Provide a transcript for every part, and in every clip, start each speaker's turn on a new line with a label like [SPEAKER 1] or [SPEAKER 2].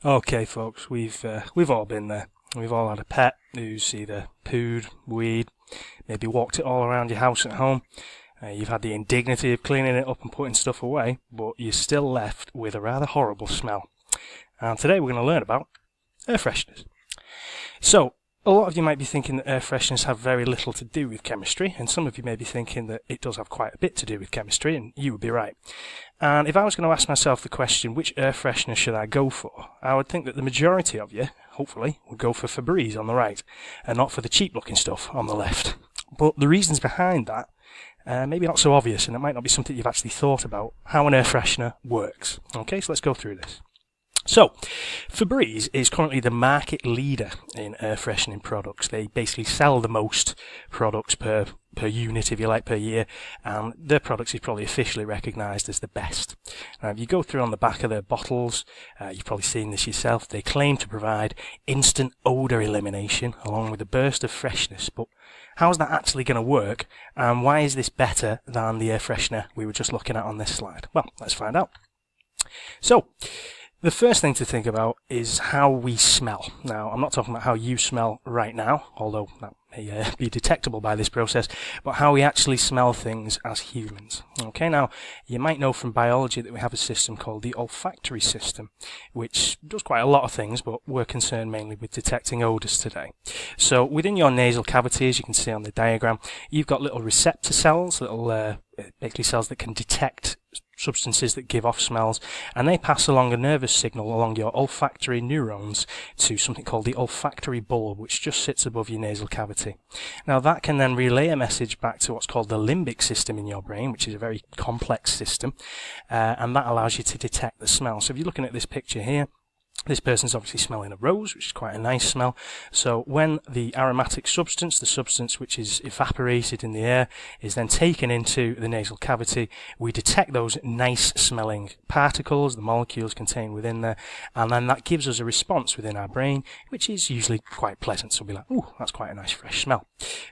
[SPEAKER 1] Okay, folks, we've all been there. We've all had a pet who's either pooed, weed, maybe walked it all around your house at home. You've had the indignity of cleaning it up and putting stuff away, but you're still left with a rather horrible smell. And today we're going to learn about air fresheners. So, a lot of you might be thinking that air fresheners have very little to do with chemistry, and some of you may be thinking that it does have quite a bit to do with chemistry, and you would be right. And if I was going to ask myself the question, which air freshener should I go for, I would think that the majority of you, hopefully, would go for Febreze on the right, and not for the cheap-looking stuff on the left. But the reasons behind that maybe not so obvious, and it might not be something you've actually thought about, how an air freshener works. Okay, so let's go through this. So, Febreze is currently the market leader in air freshening products. They basically sell the most products per unit, if you like, per year, and their products is probably officially recognised as the best. Now, if you go through on the back of their bottles, you've probably seen this yourself, they claim to provide instant odour elimination along with a burst of freshness, but how's that actually going to work, and why is this better than the air freshener we were just looking at on this slide? Well, let's find out. So, the first thing to think about is how we smell. Now, I'm not talking about how you smell right now, although that may be detectable by this process, but how we actually smell things as humans. Okay, now, you might know from biology that we have a system called the olfactory system, which does quite a lot of things, but we're concerned mainly with detecting odours today. So, within your nasal cavity, as you can see on the diagram, you've got little receptor cells, little basically cells that can detect substances that give off smells, and they pass along a nervous signal along your olfactory neurons to something called the olfactory bulb, which just sits above your nasal cavity. Now that can then relay a message back to what's called the limbic system in your brain, which is a very complex system, and that allows you to detect the smell. So if you're looking at this picture here, this person's obviously smelling a rose, which is quite a nice smell. So when the aromatic substance, the substance which is evaporated in the air, is then taken into the nasal cavity, we detect those nice smelling particles, the molecules contained within there, and then that gives us a response within our brain, which is usually quite pleasant. So we'll be like, ooh, that's quite a nice fresh smell.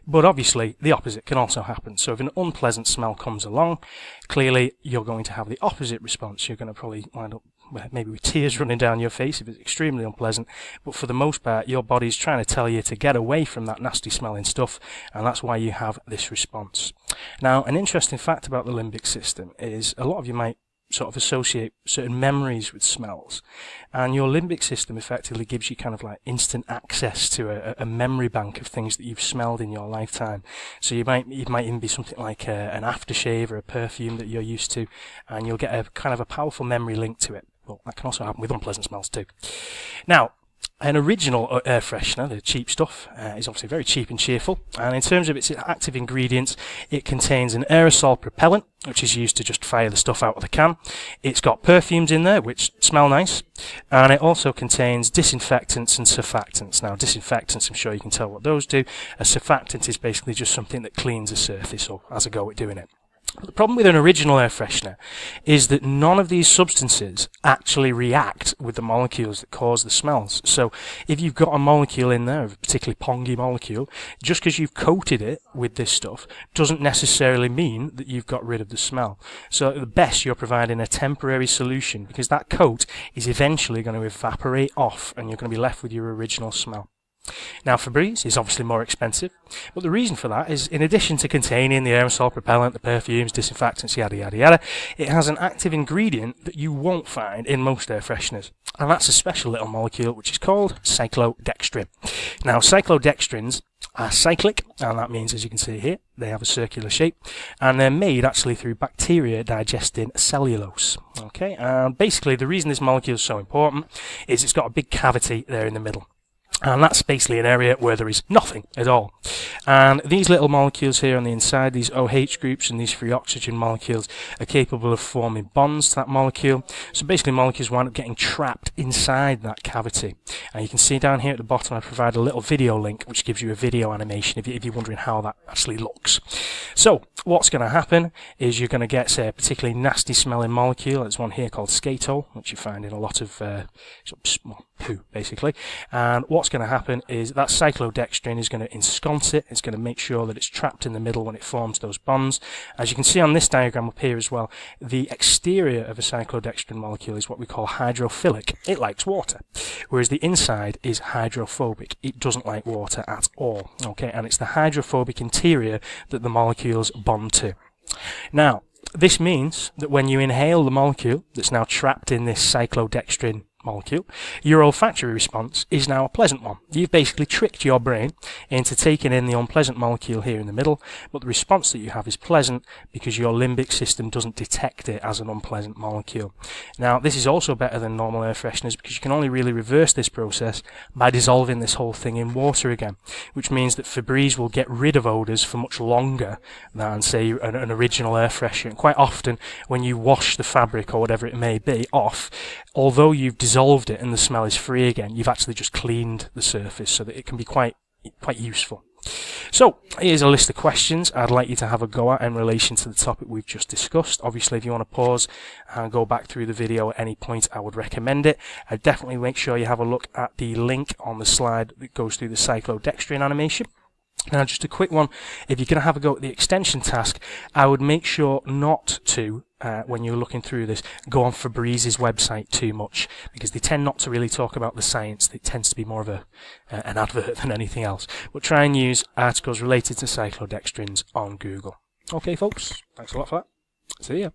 [SPEAKER 1] But obviously the opposite can also happen. So if an unpleasant smell comes along, clearly you're going to have the opposite response. You're going to probably wind up maybe with tears running down your face if it's extremely unpleasant, but for the most part your body's trying to tell you to get away from that nasty smelling stuff, and that's why you have this response. Now, an interesting fact about the limbic system is a lot of you might sort of associate certain memories with smells, and your limbic system effectively gives you kind of like instant access to a memory bank of things that you've smelled in your lifetime. So it might even be something like an aftershave or a perfume that you're used to, and you'll get a kind of a powerful memory link to it. Well, that can also happen with unpleasant smells too. Now, an original air freshener, the cheap stuff, is obviously very cheap and cheerful, and in terms of its active ingredients, it contains an aerosol propellant, which is used to just fire the stuff out of the can. It's got perfumes in there, which smell nice, and it also contains disinfectants and surfactants. Now, disinfectants, I'm sure you can tell what those do. A surfactant is basically just something that cleans a surface or has a go at doing it. The problem with an original air freshener is that none of these substances actually react with the molecules that cause the smells. So if you've got a molecule in there, a particularly pongy molecule, just because you've coated it with this stuff doesn't necessarily mean that you've got rid of the smell. So at the best you're providing a temporary solution, because that coat is eventually going to evaporate off and you're going to be left with your original smell. Now, Febreze is obviously more expensive, but the reason for that is, in addition to containing the aerosol propellant, the perfumes, disinfectants, yada yada yada, it has an active ingredient that you won't find in most air fresheners, and that's a special little molecule which is called cyclodextrin. Now, cyclodextrins are cyclic, and that means, as you can see here, they have a circular shape, and they're made actually through bacteria digesting cellulose. Okay, and basically the reason this molecule is so important is it's got a big cavity there in the middle. And that's basically an area where there is nothing at all. And these little molecules here on the inside, these OH groups and these free oxygen molecules, are capable of forming bonds to that molecule. So basically molecules wind up getting trapped inside that cavity. And you can see down here at the bottom I provide a little video link which gives you a video animation if you're wondering how that actually looks. So what's going to happen is you're going to get, say, a particularly nasty smelling molecule. There's one here called skatol, which you find in a lot of poo, basically. And what's going to happen is that cyclodextrin is going to ensconce it. It's going to make sure that it's trapped in the middle when it forms those bonds. As you can see on this diagram up here as well, the exterior of a cyclodextrin molecule is what we call hydrophilic. It likes water, whereas the inside is hydrophobic. It doesn't like water at all. Okay, and it's the hydrophobic interior that the molecules bond to. Now, this means that when you inhale the molecule that's now trapped in this cyclodextrin molecule, your olfactory response is now a pleasant one. You've basically tricked your brain into taking in the unpleasant molecule here in the middle, but the response that you have is pleasant because your limbic system doesn't detect it as an unpleasant molecule. Now, this is also better than normal air fresheners because you can only really reverse this process by dissolving this whole thing in water again, which means that Febreze will get rid of odours for much longer than, say, an original air freshener. And quite often, when you wash the fabric or whatever it may be off, although you've dissolved it and the smell is free again, you've actually just cleaned the surface so that it can be quite useful. So, here's a list of questions I'd like you to have a go at in relation to the topic we've just discussed. Obviously, if you want to pause and go back through the video at any point, I would recommend it. I'd definitely make sure you have a look at the link on the slide that goes through the cyclodextrin animation. Now, just a quick one, if you're going to have a go at the extension task, I would make sure not to, when you're looking through this, go on Febreze's website too much, because they tend not to really talk about the science. It tends to be more of an advert than anything else. But try and use articles related to cyclodextrins on Google. Okay, folks, thanks a lot for that. See ya.